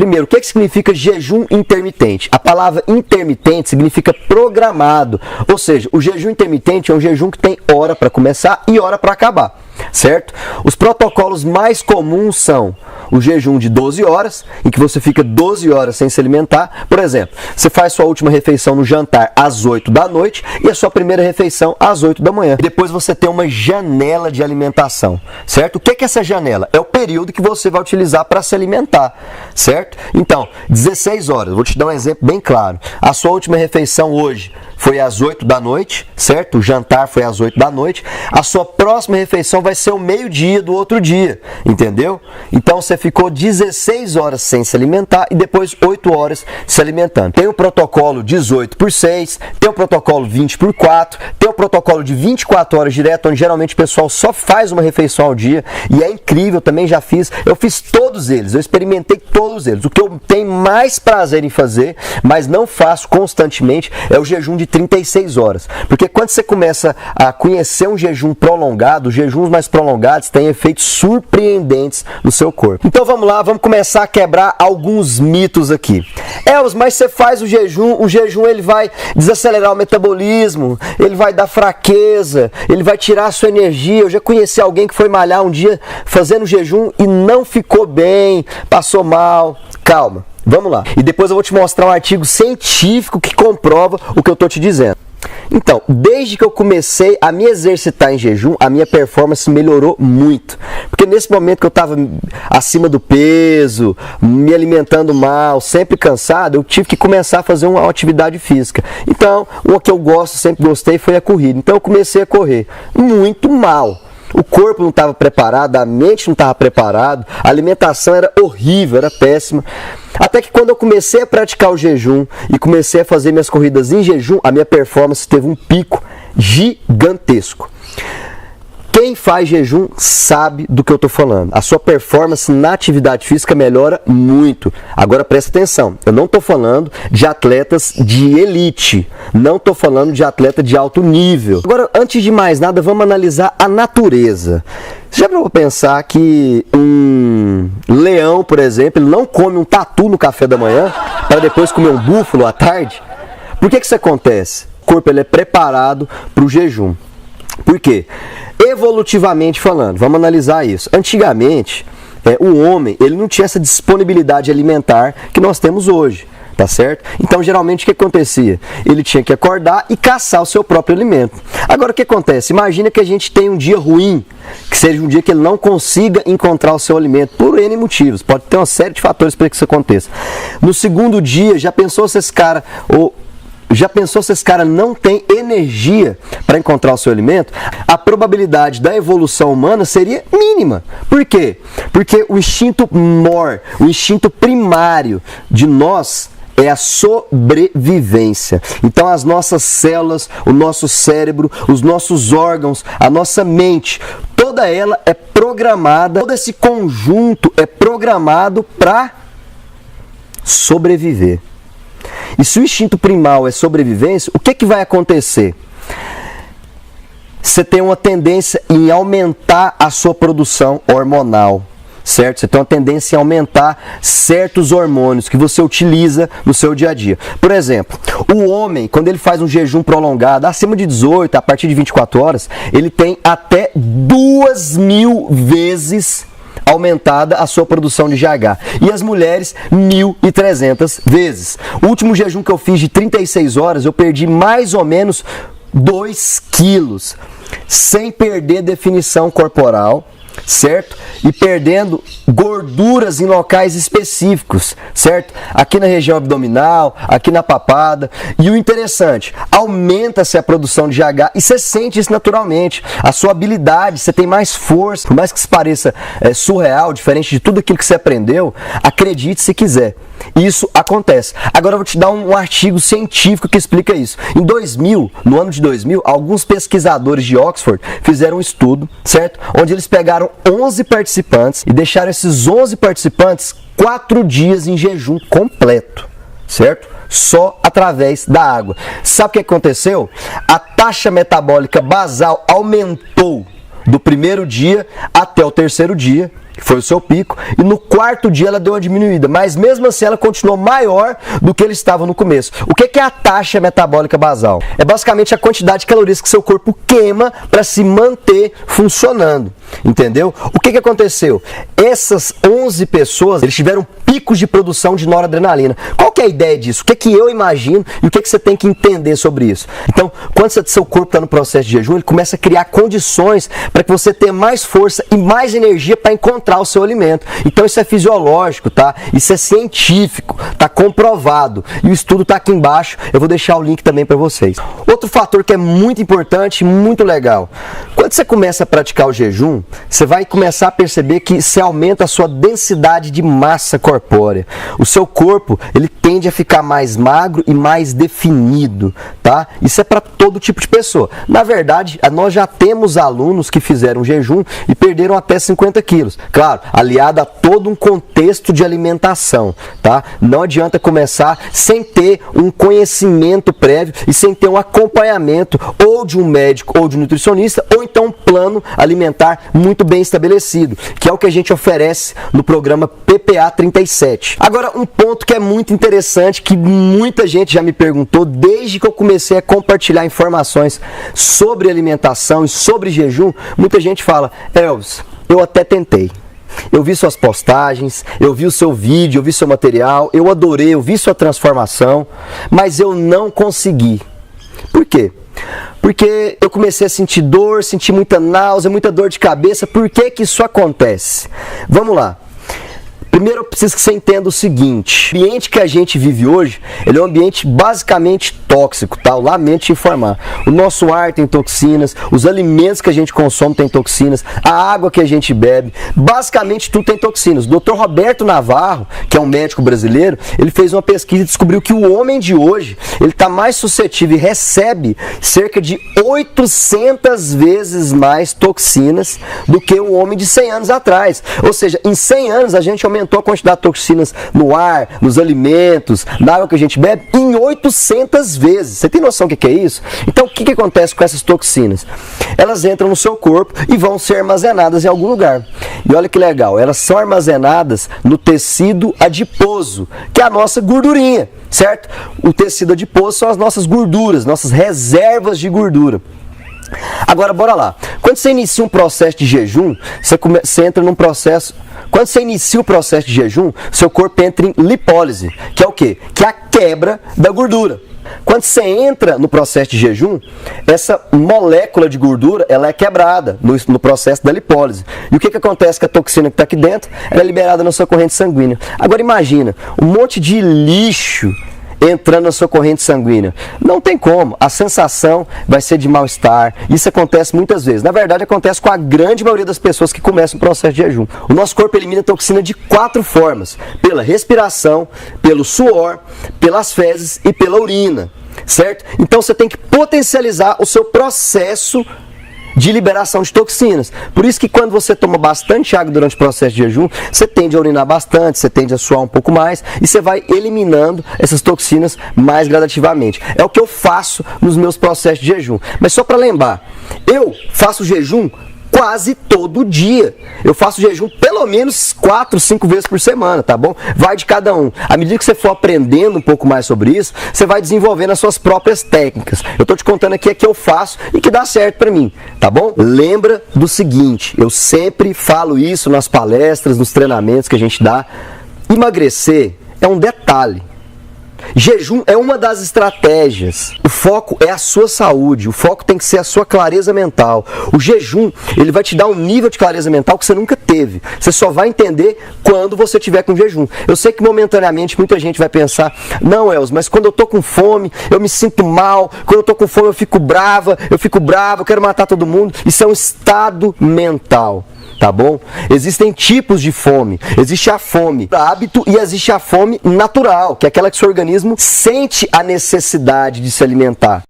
Primeiro, o que significa jejum intermitente? A palavra intermitente significa programado, ou seja, o jejum intermitente é um jejum que tem hora para começar e hora para acabar, certo? Os protocolos mais comuns são o jejum de 12 horas, em que você fica 12 horas sem se alimentar. Por exemplo, você faz sua última refeição no jantar às 8 da noite e a sua primeira refeição às 8 da manhã. Depois você tem uma janela de alimentação, certo? O que é essa janela? É o período que você vai utilizar para se alimentar, certo? Então, 16 horas, vou te dar um exemplo bem claro. A sua última refeição hoje foi às 8 da noite, certo? O jantar foi às 8 da noite. A sua próxima refeição vai ser o meio-dia do outro dia, entendeu? Então você ficou 16 horas sem se alimentar e depois 8 horas se alimentando. Tem o protocolo 18 por 6, tem o protocolo 20 por 4, tem o protocolo de 24 horas direto, onde geralmente o pessoal só faz uma refeição ao dia e é incrível, também já fiz. Eu fiz todos eles, eu experimentei todos eles. O que eu tenho mais prazer em fazer, mas não faço constantemente, é o jejum de 36 horas. Porque quando você começa a conhecer um jejum prolongado, os jejuns mais prolongados têm efeitos surpreendentes no seu corpo. Então vamos lá, vamos começar a quebrar alguns mitos aqui. Mas você faz o jejum ele vai desacelerar o metabolismo, ele vai dar fraqueza, ele vai tirar a sua energia. Eu já conheci alguém que foi malhar um dia fazendo jejum e não ficou bem, passou mal. Calma, vamos lá. E depois eu vou te mostrar um artigo científico que comprova o que eu estou te dizendo. Então, desde que eu comecei a me exercitar em jejum, a minha performance melhorou muito. Porque nesse momento que eu estava acima do peso, me alimentando mal, sempre cansado, eu tive que começar a fazer uma atividade física. Então, o que eu gosto, sempre gostei, foi a corrida. Então eu comecei a correr muito mal. O corpo não estava preparado, a mente não estava preparada, a alimentação era horrível, era péssima. Até que quando eu comecei a praticar o jejum e comecei a fazer minhas corridas em jejum, a minha performance teve um pico gigantesco. Quem faz jejum sabe do que eu estou falando. A sua performance na atividade física melhora muito. Agora presta atenção, eu não estou falando de atletas de elite, não estou falando de atleta de alto nível. Agora, antes de mais nada, vamos analisar a natureza. Você já parou para pensar que um leão, por exemplo, ele não come um tatu no café da manhã para depois comer um búfalo à tarde? Por que isso acontece? O corpo ele é preparado para o jejum. Por quê? Evolutivamente falando, vamos analisar isso. Antigamente, o homem ele não tinha essa disponibilidade alimentar que nós temos hoje, tá certo? Então, geralmente, o que acontecia? Ele tinha que acordar e caçar o seu próprio alimento. Agora, o que acontece? Imagina que a gente tem um dia ruim, que seja um dia que ele não consiga encontrar o seu alimento, por N motivos. Pode ter uma série de fatores para que isso aconteça. No segundo dia, já pensou se esse cara não tem energia para encontrar o seu alimento? A probabilidade da evolução humana seria mínima. Por quê? Porque o instinto o instinto primário de nós é a sobrevivência. Então as nossas células, o nosso cérebro, os nossos órgãos, a nossa mente, toda ela é programada, todo esse conjunto é programado para sobreviver. E se o instinto primal é sobrevivência, o que vai acontecer? Você tem uma tendência em aumentar a sua produção hormonal, certo? Você tem uma tendência em aumentar certos hormônios que você utiliza no seu dia a dia. Por exemplo, o homem, quando ele faz um jejum prolongado, acima de 18, a partir de 24 horas, ele tem até 2.000 vezes aumentada a sua produção de GH. E as mulheres, 1.300 vezes. O último jejum que eu fiz de 36 horas, eu perdi mais ou menos 2 quilos, sem perder definição corporal, certo? E perdendo gorduras em locais específicos, certo? Aqui na região abdominal, aqui na papada. E o interessante, aumenta-se a produção de GH e você sente isso naturalmente. A sua habilidade, você tem mais força, por mais que isso pareça surreal, diferente de tudo aquilo que você aprendeu, acredite se quiser. Isso acontece. Agora eu vou te dar um artigo científico que explica isso. Em 2000, no ano de 2000, alguns pesquisadores de Oxford fizeram um estudo, certo? Onde eles pegaram 11 participantes e deixaram esses 11 participantes 4 dias em jejum completo, certo? Só através da água. Sabe o que aconteceu? A taxa metabólica basal aumentou do primeiro dia até o terceiro dia, que foi o seu pico, e no quarto dia ela deu uma diminuída, mas mesmo assim ela continuou maior do que ele estava no começo. O que é a taxa metabólica basal? É basicamente a quantidade de calorias que seu corpo queima para se manter funcionando, entendeu? O que aconteceu? Essas 11 pessoas, eles tiveram picos de produção de noradrenalina. Qual que é a ideia disso? O que eu imagino e o que você tem que entender sobre isso? Então, quando seu corpo está no processo de jejum, ele começa a criar condições para que você tenha mais força e mais energia para encontrar o seu alimento. Então isso é fisiológico, tá? Isso é científico, tá comprovado. E o estudo tá aqui embaixo, eu vou deixar o link também para vocês. Outro fator que é muito importante e muito legal. Quando você começa a praticar o jejum, você vai começar a perceber que você aumenta a sua densidade de massa corpórea. O seu corpo, ele tende a ficar mais magro e mais definido, tá? Isso é para todo tipo de pessoa. Na verdade, nós já temos alunos que fizeram jejum e perderam até 50 quilos. Claro, aliado a todo um contexto de alimentação, tá? Não adianta começar sem ter um conhecimento prévio e sem ter um acompanhamento ou de um médico ou de um nutricionista, ou então um plano alimentar muito bem estabelecido, que é o que a gente oferece no programa PPA 37. Agora, um ponto que é muito interessante, que muita gente já me perguntou desde que eu comecei a compartilhar informações sobre alimentação e sobre jejum, muita gente fala: Elvis, eu até tentei. Eu vi suas postagens, eu vi o seu vídeo, eu vi seu material, eu adorei, eu vi sua transformação, mas eu não consegui. Por quê? Porque eu comecei a sentir dor, senti muita náusea, muita dor de cabeça. Por que isso acontece? Vamos lá. Primeiro eu preciso que você entenda o seguinte: o ambiente que a gente vive hoje, ele é um ambiente basicamente tóxico, tá? Eu lamento te informar. O nosso ar tem toxinas, os alimentos que a gente consome tem toxinas, a água que a gente bebe, basicamente tudo tem toxinas. O Dr. Roberto Navarro, que é um médico brasileiro, ele fez uma pesquisa e descobriu que o homem de hoje, ele está mais suscetível e recebe cerca de 800 vezes mais toxinas do que o homem de 100 anos atrás. Ou seja, em 100 anos a gente aumentou a quantidade de toxinas no ar, nos alimentos, na água que a gente bebe, em 800 vezes. Você tem noção do que é isso? Então, o que acontece com essas toxinas? Elas entram no seu corpo e vão ser armazenadas em algum lugar. E olha que legal, elas são armazenadas no tecido adiposo, que é a nossa gordurinha, certo? O tecido adiposo são as nossas gorduras, nossas reservas de gordura. Agora, bora lá. Quando você inicia um processo de jejum, você entra num processo... Quando você inicia o processo de jejum, seu corpo entra em lipólise, que é o quê? Que é a quebra da gordura. Quando você entra no processo de jejum, essa molécula de gordura, ela é quebrada no processo da lipólise. E o que acontece com a toxina que está aqui dentro? Ela é liberada na sua corrente sanguínea. Agora imagina, um monte de lixo entrando na sua corrente sanguínea. Não tem como. A sensação vai ser de mal-estar. Isso acontece muitas vezes. Na verdade, acontece com a grande maioria das pessoas que começam o processo de jejum. O nosso corpo elimina toxina de 4 formas: pela respiração, pelo suor, pelas fezes e pela urina. Certo? Então você tem que potencializar o seu processo de liberação de toxinas. Por isso que quando você toma bastante água durante o processo de jejum, você tende a urinar bastante, você tende a suar um pouco mais e você vai eliminando essas toxinas mais gradativamente. É o que eu faço nos meus processos de jejum. Mas só para lembrar, eu faço jejum quase todo dia. Eu faço jejum pelo menos 4, 5 vezes por semana, tá bom? Vai de cada um. À medida que você for aprendendo um pouco mais sobre isso, você vai desenvolvendo as suas próprias técnicas. Eu tô te contando aqui a que eu faço e que dá certo pra mim, tá bom? Lembra do seguinte, eu sempre falo isso nas palestras, nos treinamentos que a gente dá: emagrecer é um detalhe. Jejum é uma das estratégias. O foco é a sua saúde, o foco tem que ser a sua clareza mental. O jejum, ele vai te dar um nível de clareza mental que você nunca teve. Você só vai entender quando você tiver com jejum. Eu sei que momentaneamente muita gente vai pensar: não, Elvis, mas quando eu tô com fome, eu me sinto mal, quando eu tô com fome eu fico bravo, eu quero matar todo mundo. Isso é um estado mental. Tá bom? Existem tipos de fome. Existe a fome por hábito e existe a fome natural, que é aquela que o seu organismo sente a necessidade de se alimentar.